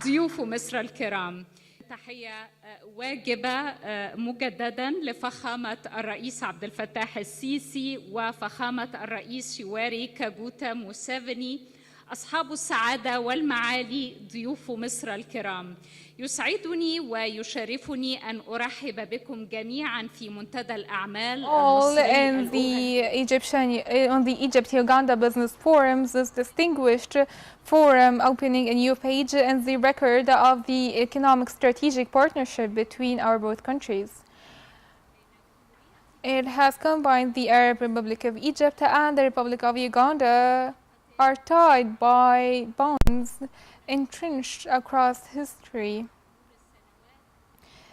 ضيوف مصر الكرام، تحية واجبة مجددا لفخامة الرئيس عبد الفتاح السيسي وفخامة الرئيس يواري كاغوتا موسيفني، أصحاب السعادة والمعالي، ضيوف مصر الكرام. يسعدني ويشرفني أن أرحب بكم جميعا في منتدى الأعمال المصري on the Egypt-Uganda Business Forums, this distinguished forum opening a new page in the record of the economic strategic partnership between our both countries. It has combined the Arab Republic of Egypt and the Republic of Uganda are tied by bonds entrenched across history.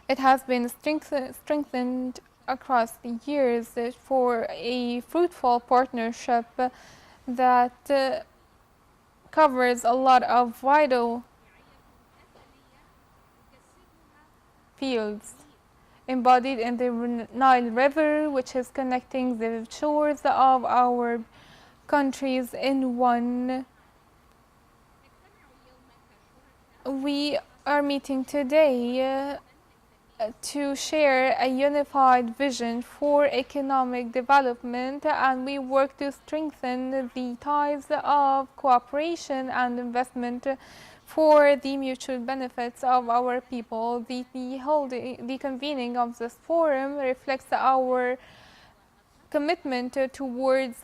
It has been strengthened across the years for a fruitful partnership that covers a lot of vital fields embodied in the Nile River, which is connecting the shores of our countries in one. We are meeting today to share a unified vision for economic development, and we work to strengthen the ties of cooperation and investment for the mutual benefits of our people. The convening of this forum reflects our commitment towards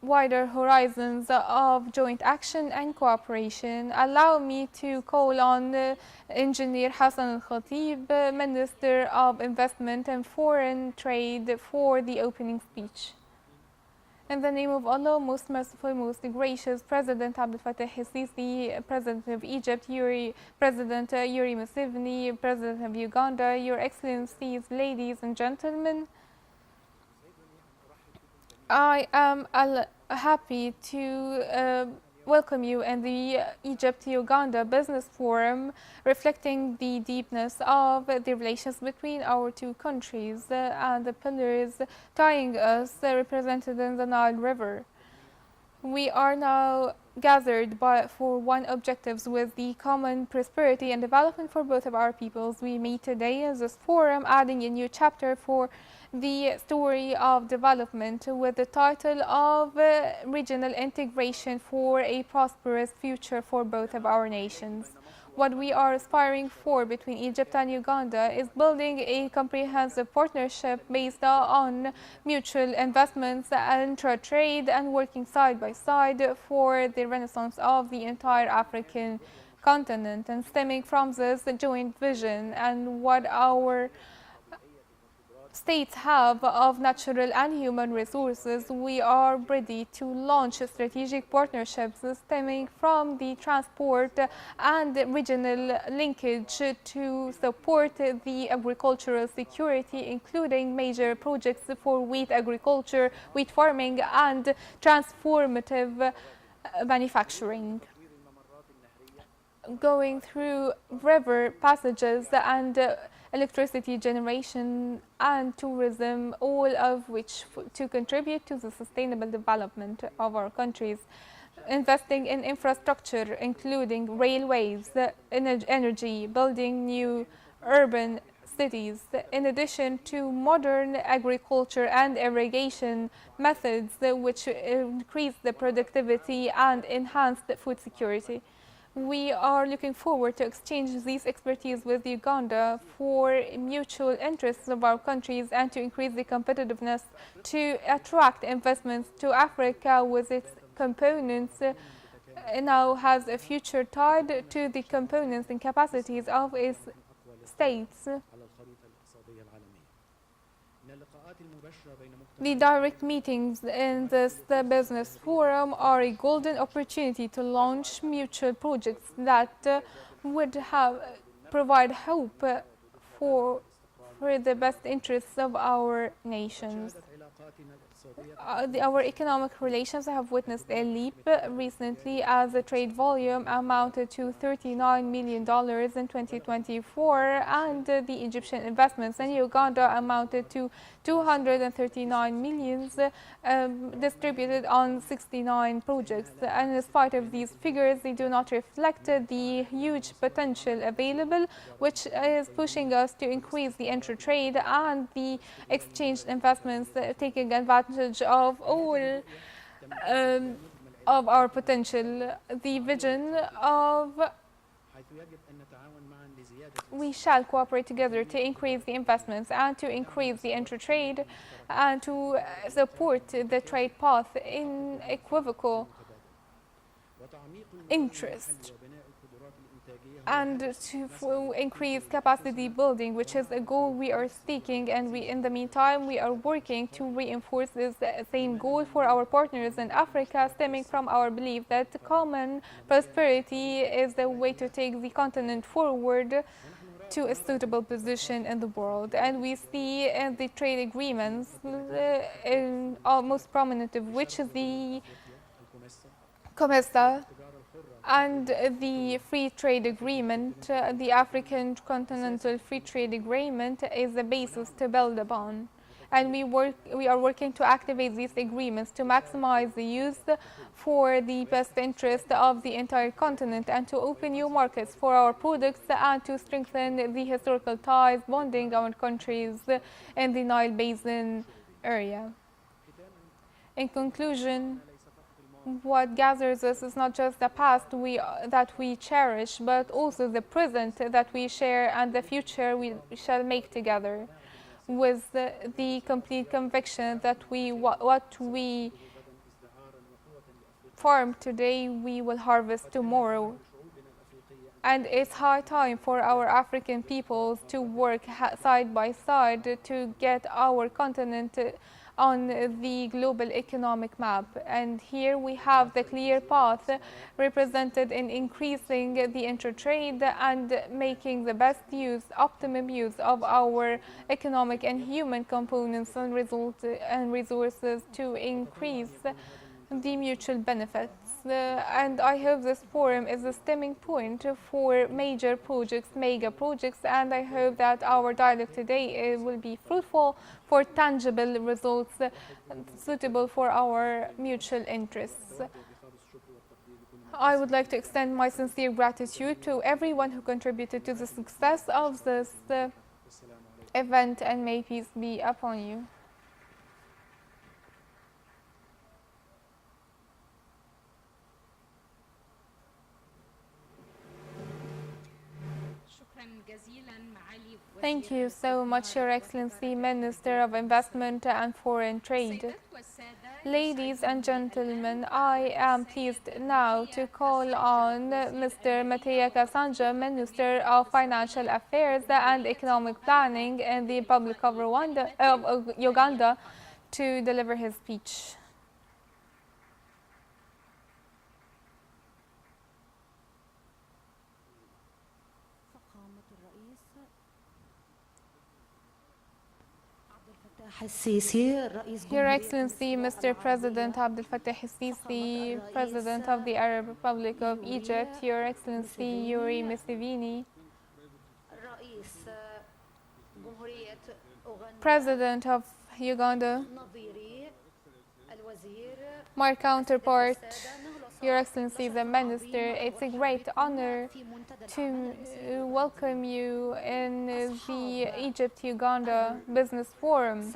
wider horizons of joint action and cooperation. Allow me to call on Engineer Hassan Al-Khatib, Minister of Investment and Foreign Trade, for the opening speech. In the name of Allah, most merciful, most gracious, President Abdel Fattah el-Sisi, President of Egypt, President Yoweri Museveni, President of Uganda, Your Excellencies, ladies and gentlemen, I am happy to welcome you in the Egypt-Uganda Business Forum, reflecting the deepness of the relations between our two countries and the pillars tying us represented in the Nile River. We are now gathered for one objectives with the common prosperity and development for both of our peoples. We meet today in this forum, adding a new chapter for the story of development with the title of Regional Integration for a Prosperous Future for both of our nations. What we are aspiring for between Egypt and Uganda is building a comprehensive partnership based on mutual investments and trade, and working side by side for the renaissance of the entire African continent. And stemming from this joint vision and what our states have of natural and human resources, we are ready to launch strategic partnerships stemming from the transport and regional linkage to support the agricultural security, including major projects for wheat agriculture, wheat farming, and transformative manufacturing. Going through river passages and electricity generation and tourism, all of which to contribute to the sustainable development of our countries. Investing in infrastructure, including railways, energy, building new urban cities, in addition to modern agriculture and irrigation methods which increase the productivity and enhance the food security. We are looking forward to exchange these expertise with Uganda for mutual interests of our countries and to increase the competitiveness to attract investments to Africa with its components now has a future tied to the components and capacities of its states. The direct meetings in this business forum are a golden opportunity to launch mutual projects that would provide hope for the best interests of our nations. Our economic relations have witnessed a leap recently as the trade volume amounted to $39 million in 2024 and the Egyptian investments in Uganda amounted to 239 million distributed on 69 projects. And in spite of these figures, they do not reflect the huge potential available, which is pushing us to increase the intra-trade and the exchange investments, taking advantage of all of our potential. The vision of we shall cooperate together to increase the investments and to increase the intra-trade and to support the trade path in equivocal interest and to increase capacity building, which is a goal we are seeking, and in the meantime we are working to reinforce this same goal for our partners in Africa, stemming from our belief that common prosperity is the way to take the continent forward to a suitable position in the world. And we see in the trade agreements, most prominent of which is the COMESA and the free trade agreement, the African Continental Free Trade Agreement is the basis to build upon. And we are working to activate these agreements to maximize the use for the best interest of the entire continent and to open new markets for our products and to strengthen the historical ties bonding our countries in the Nile Basin area. In conclusion, what gathers us is not just the past that we cherish, but also the present that we share and the future we shall make together, with the complete conviction that what we farm today, we will harvest tomorrow. And it's high time for our African peoples to work side by side to get our continent on the global economic map. And here we have the clear path represented in increasing the intra-trade and making the best use, optimum use of our economic and human components and resources to increase the mutual benefits. And I hope this forum is a stemming point for major projects, mega projects, and I hope that our dialogue today will be fruitful for tangible results suitable for our mutual interests. I would like to extend my sincere gratitude to everyone who contributed to the success of this event, and may peace be upon you. Thank you so much, Your Excellency, Minister of Investment and Foreign Trade. Ladies and gentlemen, I am pleased now to call on Mr. Matea Kasanja, Minister of Financial Affairs and Economic Planning in the Republic of Uganda, to deliver his speech. Your Excellency, Mr. President Abdel Fattah el-Sisi, President of the Arab Republic of Egypt, Your Excellency Yuri Museveni, President of Uganda, my counterpart, Your Excellency the Minister, it's a great honor to welcome you in the Egypt-Uganda Business Forum.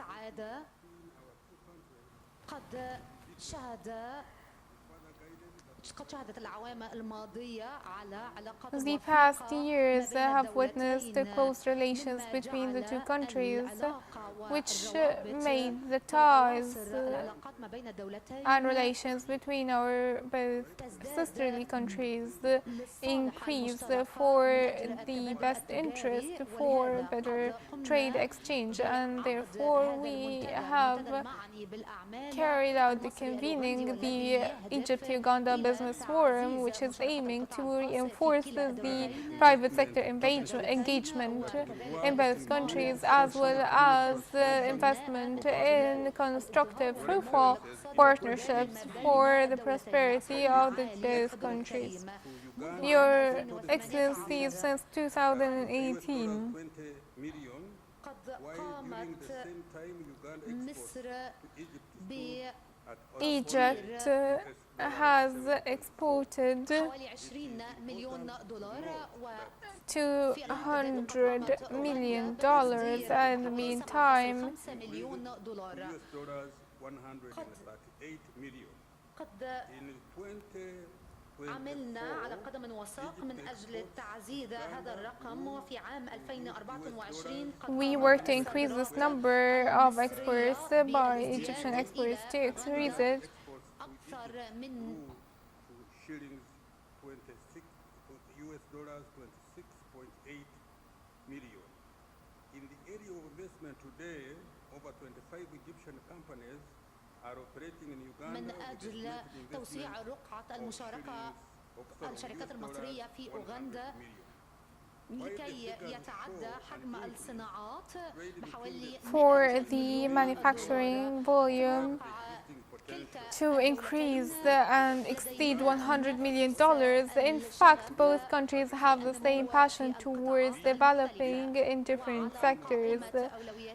The past years have witnessed close relations between the two countries, which made the ties and relations between our both sisterly countries increase for the best interest for better trade exchange, and therefore we have carried out the convening the Egypt-Uganda Business Business Forum, which is aiming to reinforce the private sector engagement in both countries, as well as investment in constructive, fruitful partnerships for the prosperity of the both countries. Your Excellency, since 2018, Egypt has exported $200 million in the meantime. عملنا على قدم وساق من أجل تعزيز هذا الرقم وفي عام 2024 We work to increase this number of exports by Egyptian exports to increase it أكثر من $26.8 million. In the area of investment today, over 25 Egyptian companies are operating in Uganda. من أجل توسيع رقعة المشاركة الشركات المصرية في أوغندا لكي يتعدى حجم الصناعات بحوالي for the manufacturing volume to increase and exceed $100 million. In fact, both countries have the same passion towards developing in different sectors.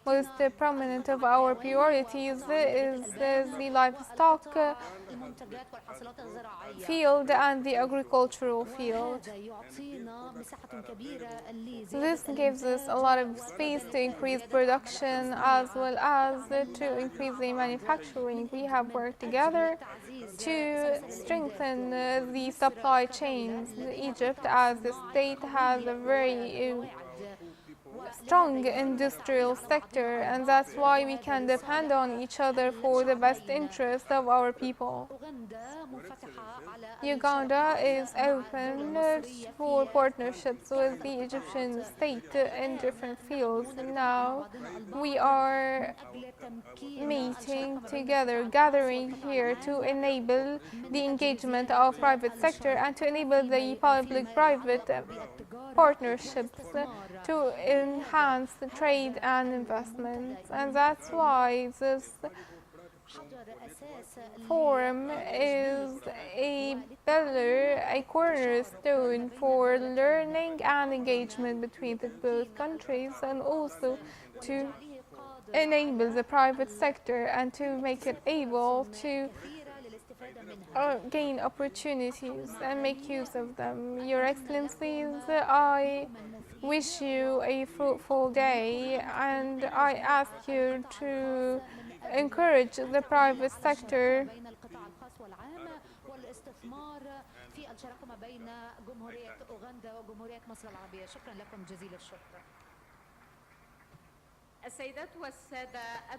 Most prominent of our priorities is the livestock field and the agricultural field. This gives us a lot of space to increase production as well as to increase the manufacturing. We have worked together to strengthen the supply chains. Egypt as a state has a very strong industrial sector, and that's why we can depend on each other for the best interest of our people. Uganda is open for partnerships with the Egyptian state in different fields. Now we are meeting together, gathering here to enable the engagement of private sector and to enable the public-private partnerships to enhance the trade and investments. And that's why this forum is a pillar, a cornerstone for learning and engagement between the both countries, and also to enable the private sector and to make it able to gain opportunities and make use of them. Your Excellencies, I wish you a fruitful day, and I ask you to encourage the private sector والاستثمار في الشراكة ما بين جمهورية أوغندا وجمهورية مصر العربية. شكرا لكم جزيل الشكر.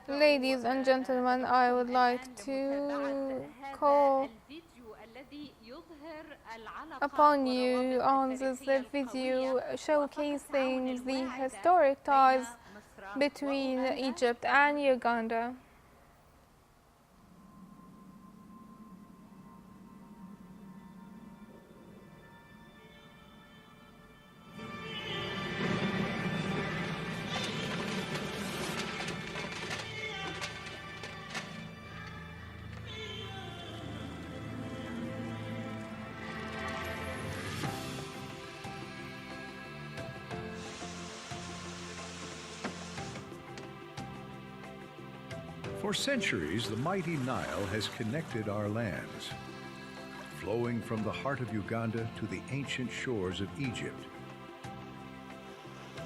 Ladies and gentlemen, I would like to call upon you on this video showcasing the historic ties between Egypt and Uganda. For centuries, the mighty Nile has connected our lands, flowing from the heart of Uganda to the ancient shores of Egypt.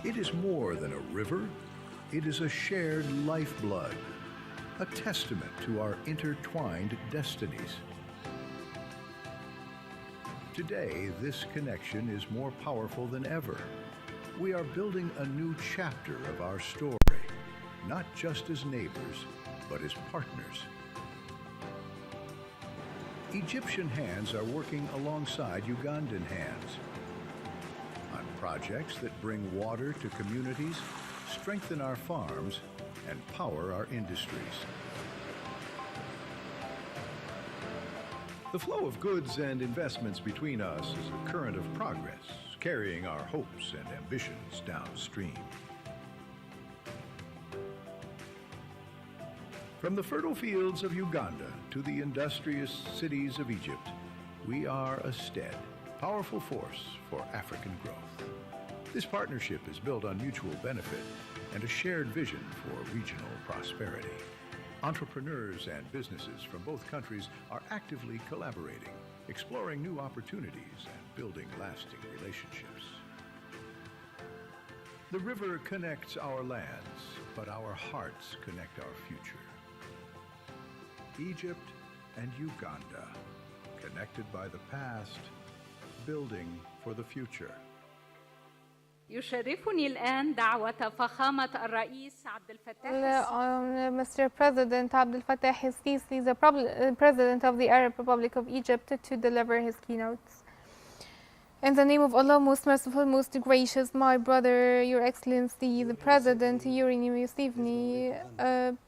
It is more than a river, it is a shared lifeblood, a testament to our intertwined destinies. Today, this connection is more powerful than ever. We are building a new chapter of our story, not just as neighbors, but as partners. Egyptian hands are working alongside Ugandan hands on projects that bring water to communities, strengthen our farms, and power our industries. The flow of goods and investments between us is a current of progress, carrying our hopes and ambitions downstream. From the fertile fields of Uganda to the industrious cities of Egypt, we are a steady, powerful force for African growth. This partnership is built on mutual benefit and a shared vision for regional prosperity. Entrepreneurs and businesses from both countries are actively collaborating, exploring new opportunities and building lasting relationships. The river connects our lands, but our hearts connect our future. Egypt and Uganda, connected by the past, building for the future. يشرفني الآن دعوة فخامة الرئيس عبد الفتاح Mr. President Abdel Fattah el-Sisi, the President of the Arab Republic of Egypt, to deliver his keynotes. In the name of Allah, most merciful, most gracious, my brother, Your Excellency, the President, Yuri Museveni,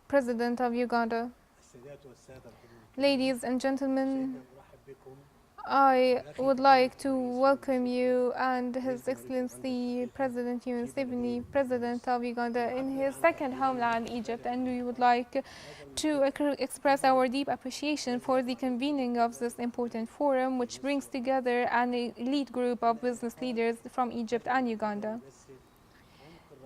President of Uganda. Ladies and gentlemen, I would like to welcome you and His Excellency President Museveni, President of Uganda, in his second homeland, Egypt, and we would like to express our deep appreciation for the convening of this important forum, which brings together an elite group of business leaders from Egypt and Uganda.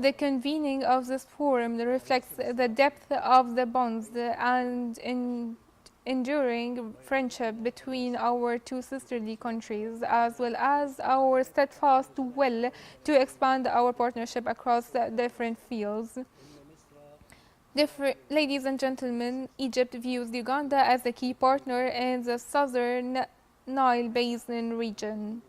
The convening of this forum reflects the depth of the bonds and enduring friendship between our two sisterly countries, as well as our steadfast will to expand our partnership across different fields. Ladies and gentlemen, Egypt views Uganda as a key partner in the southern Nile Basin region,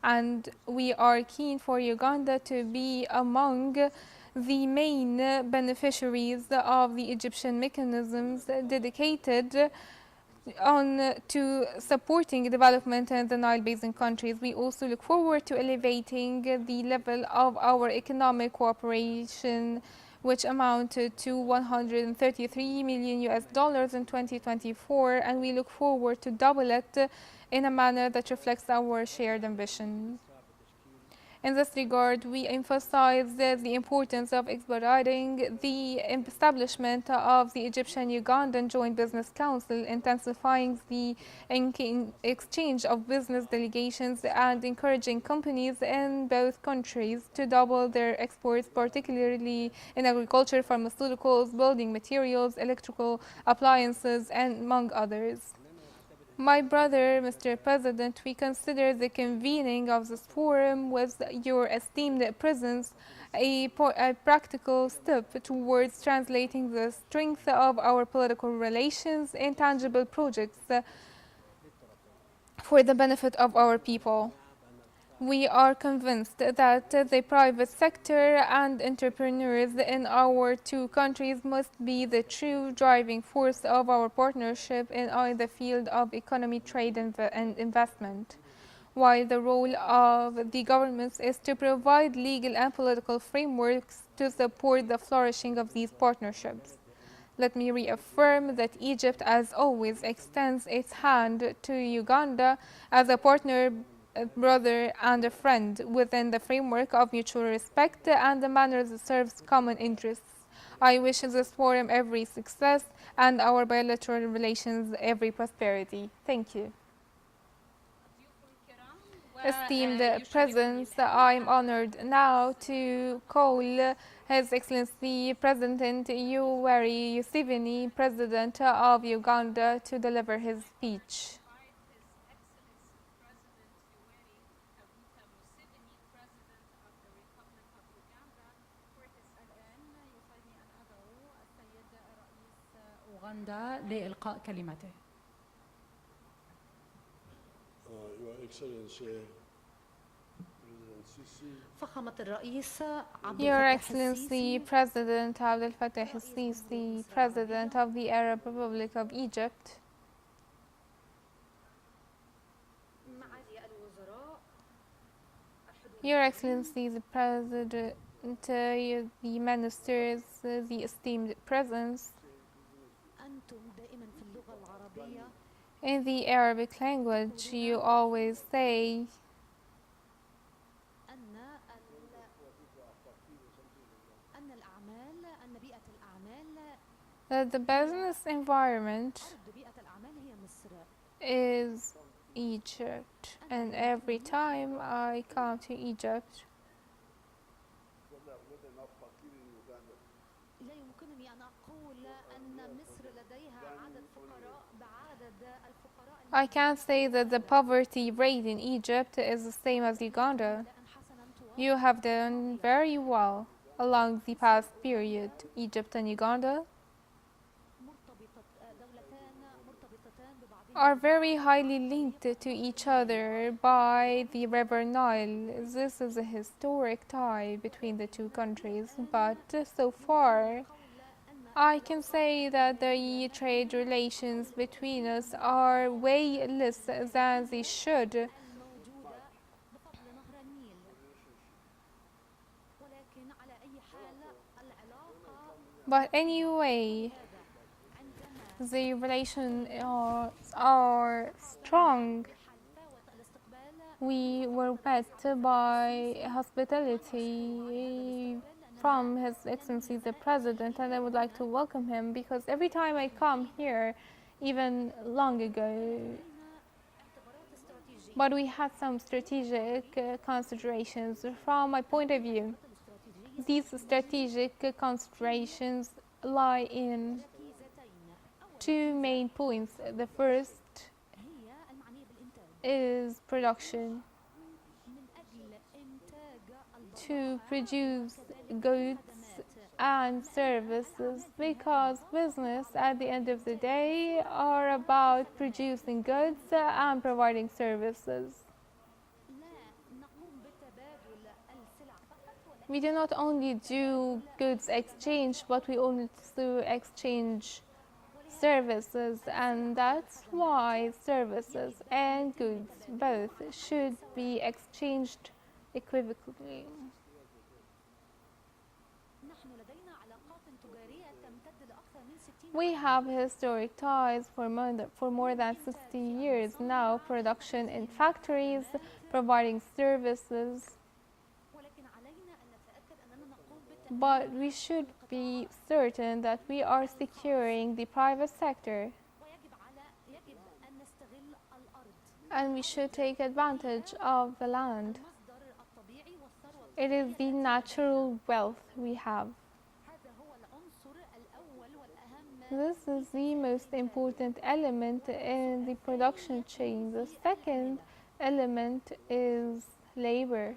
and we are keen for Uganda to be among the main beneficiaries of the Egyptian mechanisms dedicated to supporting development in the Nile Basin countries. We also look forward to elevating the level of our economic cooperation, which amounted to $133 million in 2024, and we look forward to double it in a manner that reflects our shared ambition. In this regard, we emphasize the importance of expediting the establishment of the Egyptian-Ugandan Joint Business Council, intensifying the exchange of business delegations, and encouraging companies in both countries to double their exports, particularly in agriculture, pharmaceuticals, building materials, electrical appliances, and among others. My brother, Mr. President, we consider the convening of this forum with your esteemed presence a practical step towards translating the strength of our political relations in tangible projects for the benefit of our people. We are convinced that the private sector and entrepreneurs in our two countries must be the true driving force of our partnership in the field of economy, trade, and investment, while the role of the governments is to provide legal and political frameworks to support the flourishing of these partnerships. Let me reaffirm that Egypt, as always, extends its hand to Uganda as a partner, a brother and a friend within the framework of mutual respect and the manner that serves common interests. I wish this forum every success and our bilateral relations every prosperity. Thank you. Esteemed presence, I am honored now to call His Excellency President Yoweri Museveni, President of Uganda, to deliver his speech. أوغندا لإلقاء كلمته. فخامة الرئيس عبد Your الفتاح Excellency السيسي President Abdel Fattah el-Sisi, President of the Arab Republic of Egypt, معالي الوزراء Your Excellency the President, the Ministers, the esteemed presence, أنتم دائما في اللغة العربية In the Arabic language, you always say that the business environment is Egypt, and every time I come to Egypt, I can't say that the poverty rate in Egypt is the same as Uganda. You have done very well along the past period. Egypt and Uganda are very highly linked to each other by the River Nile. This is a historic tie between the two countries, but so far I can say that the trade relations between us are way less than they should. But anyway, the relations are strong. We were met by hospitality from His Excellency the President, and I would like to welcome him because every time I come here, even long ago, but we had some strategic considerations. From my point of view, these strategic considerations lie in two main points. The first is production. To produce goods and services, because business at the end of the day are about producing goods and providing services. We do not only do goods exchange, but we also exchange services, and that's why services and goods both should be exchanged equivocally. We have historic ties for more than 60 years now, production in factories, providing services. But we should be certain that we are securing the private sector, and we should take advantage of the land. It is the natural wealth we have. This is the most important element in the production chain. The second element is labor.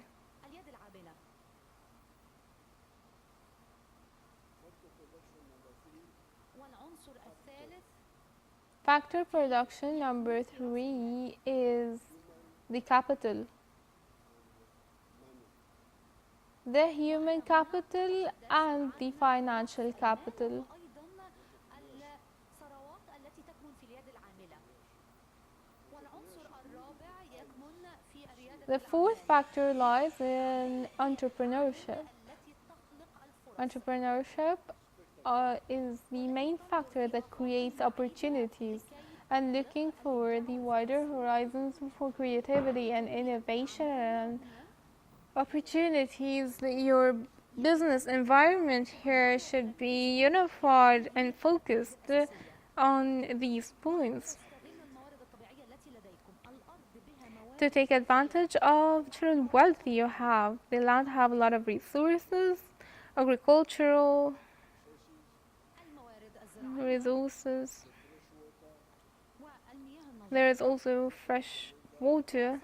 Factor production number 3 is the capital. The human capital and the financial capital. The fourth factor lies in entrepreneurship. Entrepreneurship is the main factor that creates opportunities, and looking for the wider horizons for creativity and innovation and opportunities. Your business environment here should be unified and focused on these points to take advantage of natural wealth you have. The land have a lot of resources, agricultural resources. There is also fresh water,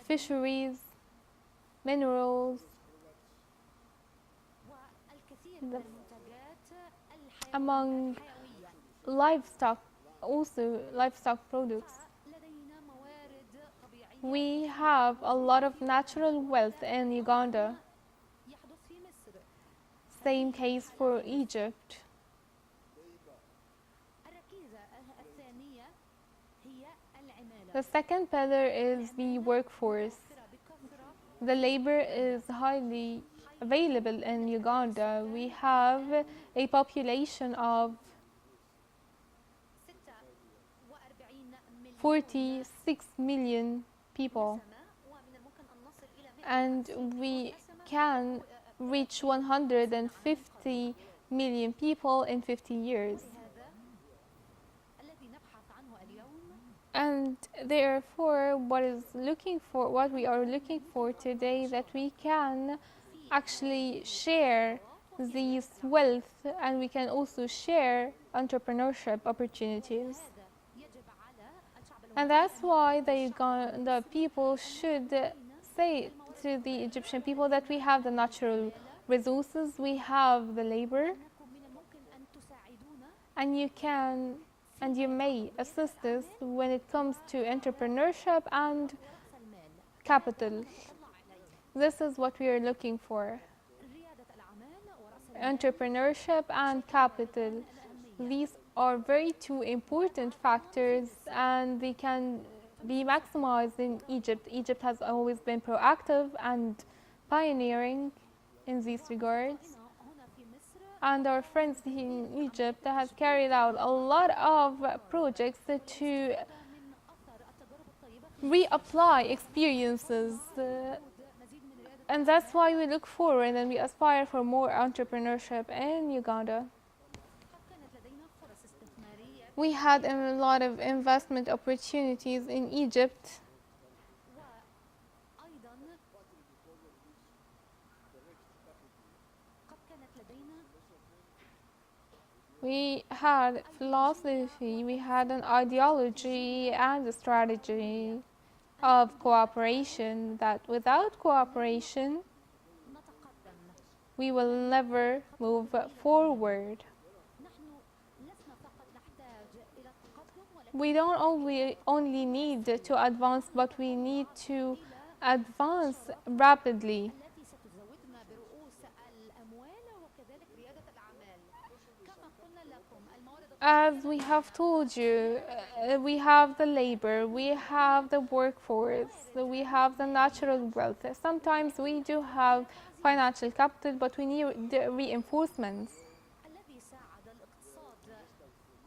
fisheries, minerals, among livestock, also livestock products. We have a lot of natural wealth in Uganda. Same case for Egypt. The second pillar is the workforce. The labor is highly available in Uganda. We have a population of 46 million people, and we can reach 150 million people in 50 years. And therefore, what we are looking for today, that we can actually share these wealth, and we can also share entrepreneurship opportunities. And that's why the people should say to the Egyptian people that we have the natural resources, we have the labor, and you may assist us when it comes to entrepreneurship and capital. This is what we are looking for. Entrepreneurship and capital. These are two important factors, and they can be maximized in Egypt. Egypt has always been proactive and pioneering in these regards. And our friends in Egypt has carried out a lot of projects to reapply experiences. And that's why we look forward and we aspire for more entrepreneurship in Uganda. We had a lot of investment opportunities in Egypt. We had philosophy, we had an ideology and a strategy of cooperation, that without cooperation, we will never move forward. We don't only need to advance, but we need to advance rapidly. As we have told you, we have the labor, we have the workforce, we have the natural wealth. Sometimes we do have financial capital, but we need the reinforcements.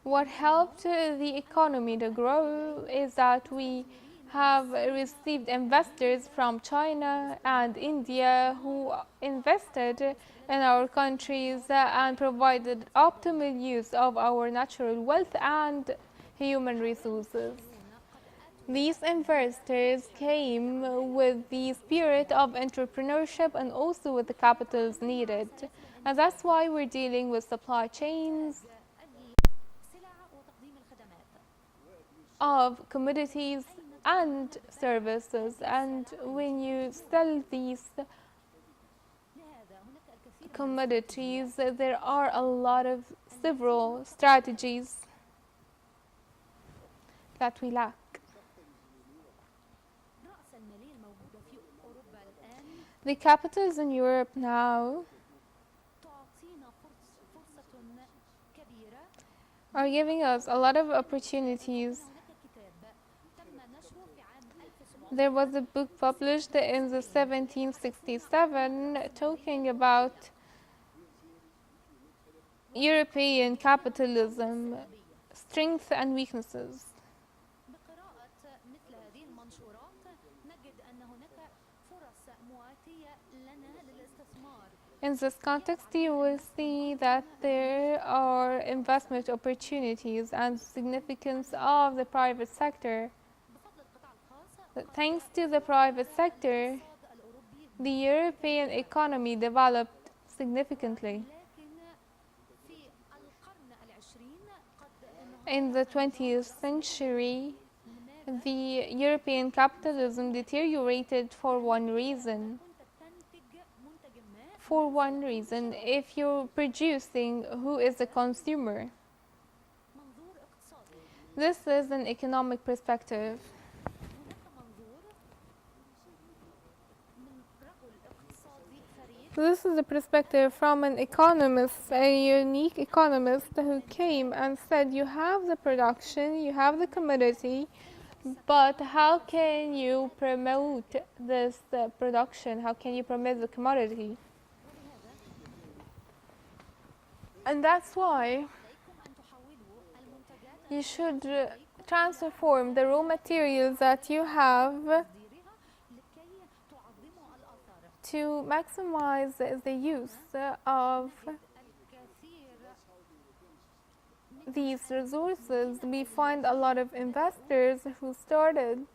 What helped the economy to grow is that we have received investors from China and India who invested in our countries and provided optimal use of our natural wealth and human resources. These investors came with the spirit of entrepreneurship and also with the capitals needed. And that's why we're dealing with supply chains of commodities and services. And when you sell these commodities, there are a lot of several strategies that we lack. The capitals in Europe now are giving us a lot of opportunities. There was a book published in the 1767 talking about European capitalism, strengths and weaknesses. In this context, you will see that there are investment opportunities and significance of the private sector. But thanks to the private sector, the European economy developed significantly. In the 20th century, the European capitalism deteriorated for one reason. If you're producing, who is the consumer? This is an economic perspective. This is a perspective from an economist, a unique economist who came and said, you have the production, you have the commodity, but how can you promote this production? How can you promote the commodity? And that's why you should transform the raw materials that you have to maximize the use of these resources. We find a lot of investors who started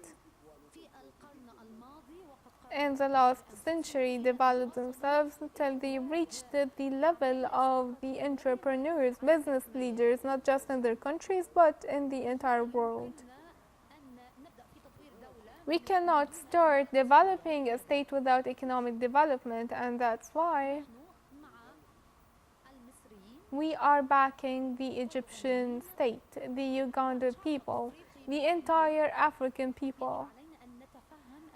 in the last century developed themselves until they reached the level of the entrepreneurs, business leaders, not just in their countries but in the entire world. We cannot start developing a state without economic development, and that's why we are backing the Egyptian state, the Uganda people, the entire African people.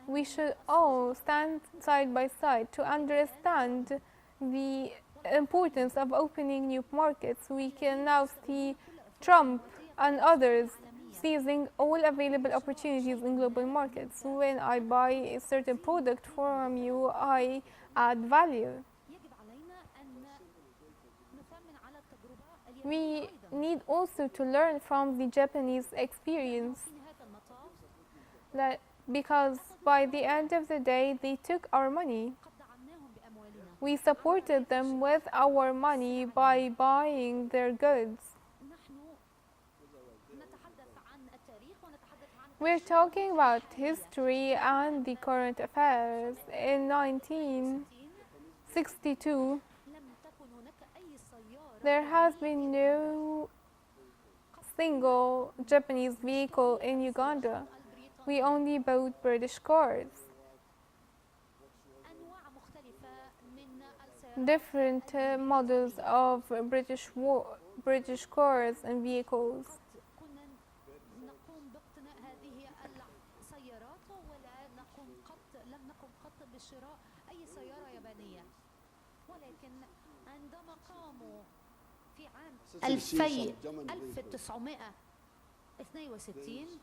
We should all stand side by side to understand the importance of opening new markets. We can now see Trump and others seizing all available opportunities in global markets. When I buy a certain product from you, I add value. We need also to learn from the Japanese experience, because by the end of the day, they took our money. We supported them with our money by buying their goods. We're talking about history and the current affairs. In 1962, there has been no single Japanese vehicle in Uganda. We only bought British cars. Different models of British cars and vehicles. في 1962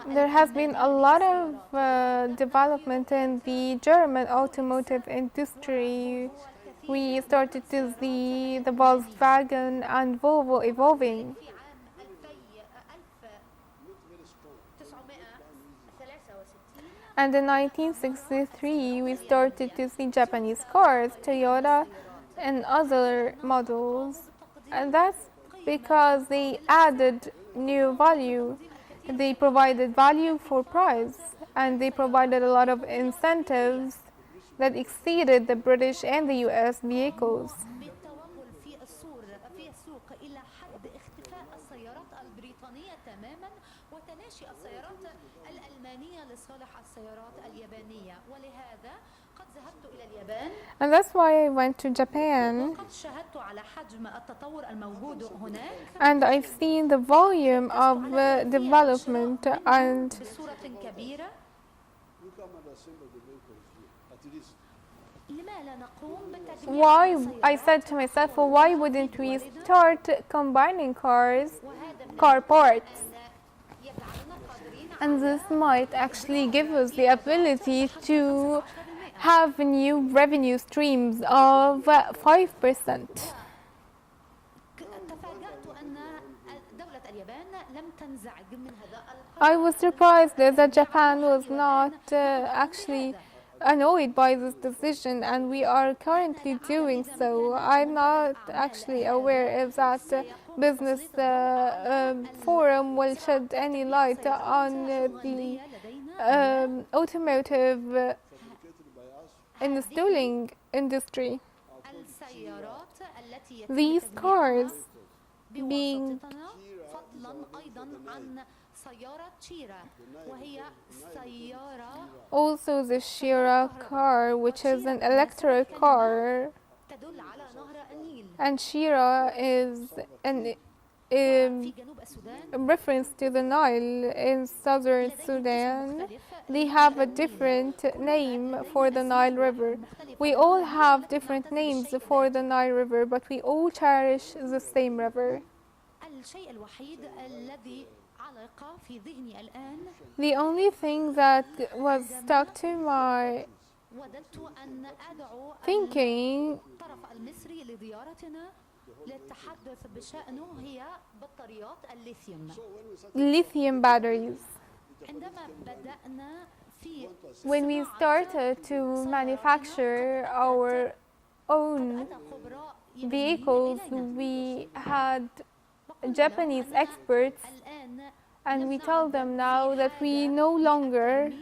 There has been a lot of development in the German automotive industry. We started to see the Volkswagen and Volvo evolving. And in 1963, we started to see Japanese cars, Toyota, and other models. And that's because they added new value. They provided value for price, and they provided a lot of incentives that exceeded the British and the US vehicles. And that's why I went to Japan, and I've seen the volume of development, and why I said to myself, well, why wouldn't we start combining car parts? And this might actually give us the ability to have new revenue streams of 5%. I was surprised that Japan was not actually annoyed by this decision, and we are currently doing so. I'm not actually aware if that business forum will shed any light on the automotive installing industry. These cars being also the Shira car, which is an electric car, and Shira is a reference to the Nile in southern Sudan. They have a different name for the Nile River. We all have different names for the Nile River, but we all cherish the same river. The only thing that was stuck to my للتحدث بشأنه هي بطاريات الليثيوم. lithium batteries. عندما بدأنا في When we started to manufacture our own vehicles, we had Japanese experts, and we tell them now that we no longer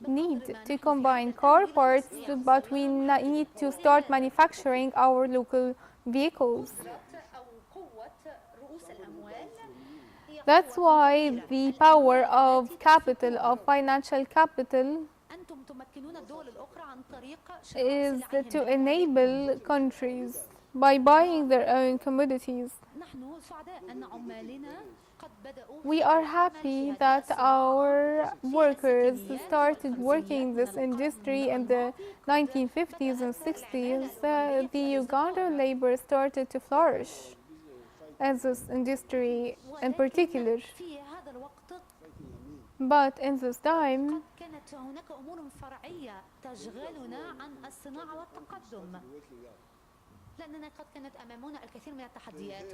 need to combine car parts, but we need to start manufacturing our local vehicles. That's why the power of capital, of financial capital, is to enable countries by buying their own commodities. We are happy that our workers started working in this industry in the 1950s and 60s. The Ugandan labor started to flourish in this industry in particular. But in this time,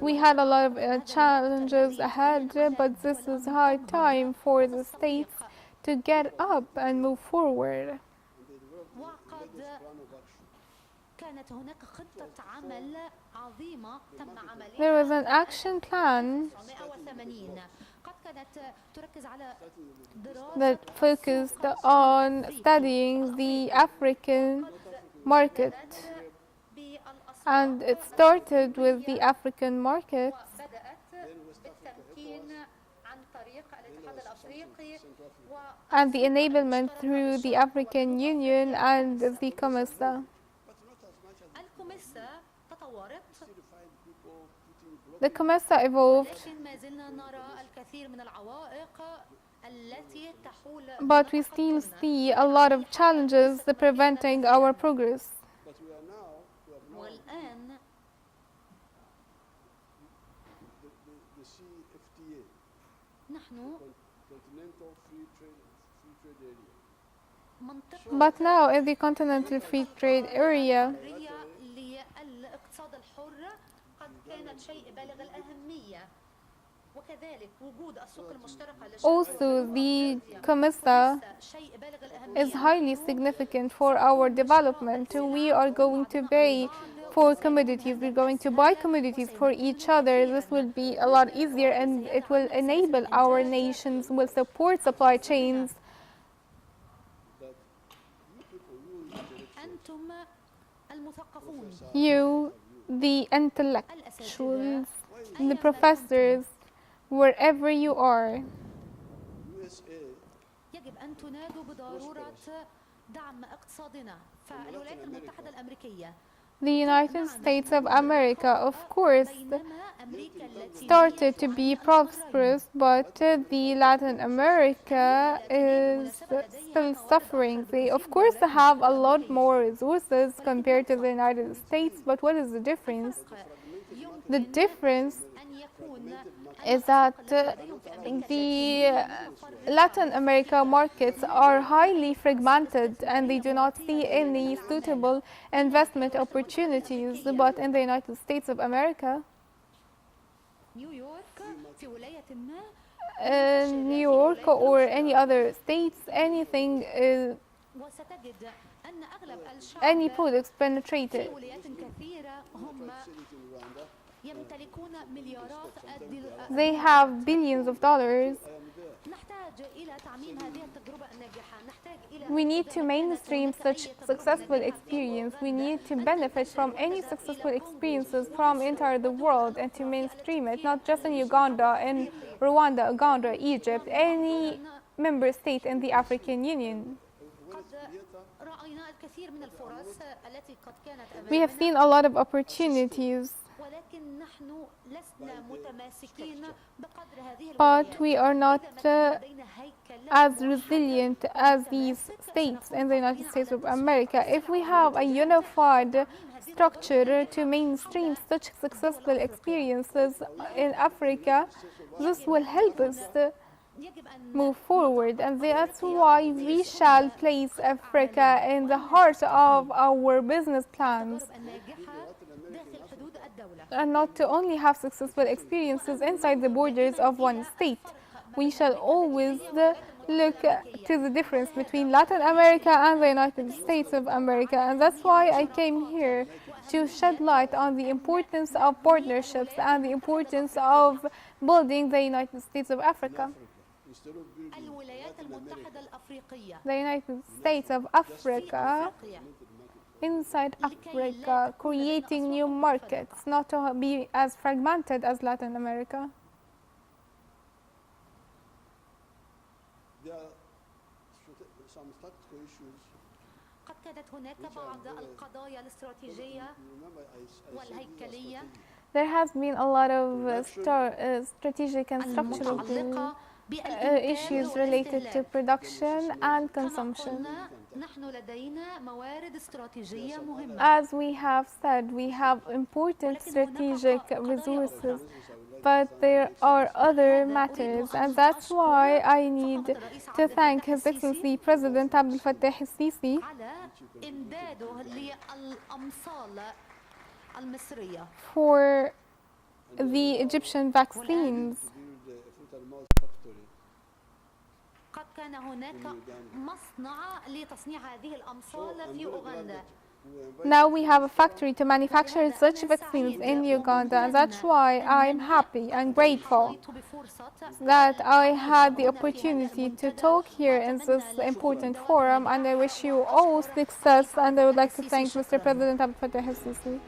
we had a lot of challenges ahead, but this is hard time for the states to get up and move forward. There was an action plan that focused on studying the African market. And it started with the African markets and the enablement through the African Union and the COMESA. The COMESA evolved, but we still see a lot of challenges preventing our progress. But now in the Continental Free Trade Area, also the COMESA is highly significant for our development. We are going to pay for commodities, we're going to buy commodities for each other. This will be a lot easier and it will enable our nations, will support supply chains. You, the intellectuals, the professors, wherever you are, the United States of America, of course, started to be prosperous, but the Latin America is still suffering. They, of course, have a lot more resources compared to the United States, but what is the difference? The difference is that the Latin America markets are highly fragmented and they do not see any suitable investment opportunities. But in the United States of America, in New York or any other states, anything is, any products penetrated. They have billions of dollars. We need to mainstream such successful experience. We need to benefit from any successful experiences from entire the world and to mainstream it, not just in Uganda, in Rwanda, Uganda, Egypt, any member state in the African Union. We have seen a lot of opportunities, but we are not as resilient as these states in the United States of America. If we have a unified structure to mainstream such successful experiences in Africa, this will help us move forward, and that's why we shall place Africa in the heart of our business plans. not to only have successful experiences inside the borders of one state. We shall always look to the difference between Latin America and the United States of America, and that's why I came here to shed light on the importance of partnerships and the importance of building the United States of Africa. The United States of Africa, inside Africa, creating new markets, not to be as fragmented as Latin America. There are some strategical issues. قد كانت هناك بعض القضايا الاستراتيجية والهيكلية. There has been a lot of strategic and structural issues related to production and consumption. As we have said, we have important strategic resources, but there are other matters, and that's why I need to thank His Excellency President بالثلاث السيسي for the Egyptian vaccines. قد كان هناك مصنع لتصنيع هذه الأمصال في أوغندا. Now we have a factory to manufacture such vaccines in Uganda, and that's why I'm happy and grateful that I had the opportunity to talk here in this important forum, and I wish you all success, and I would like to thank Mr. President بالثلاث السيسي.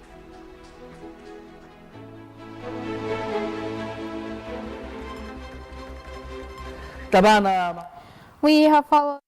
We have followed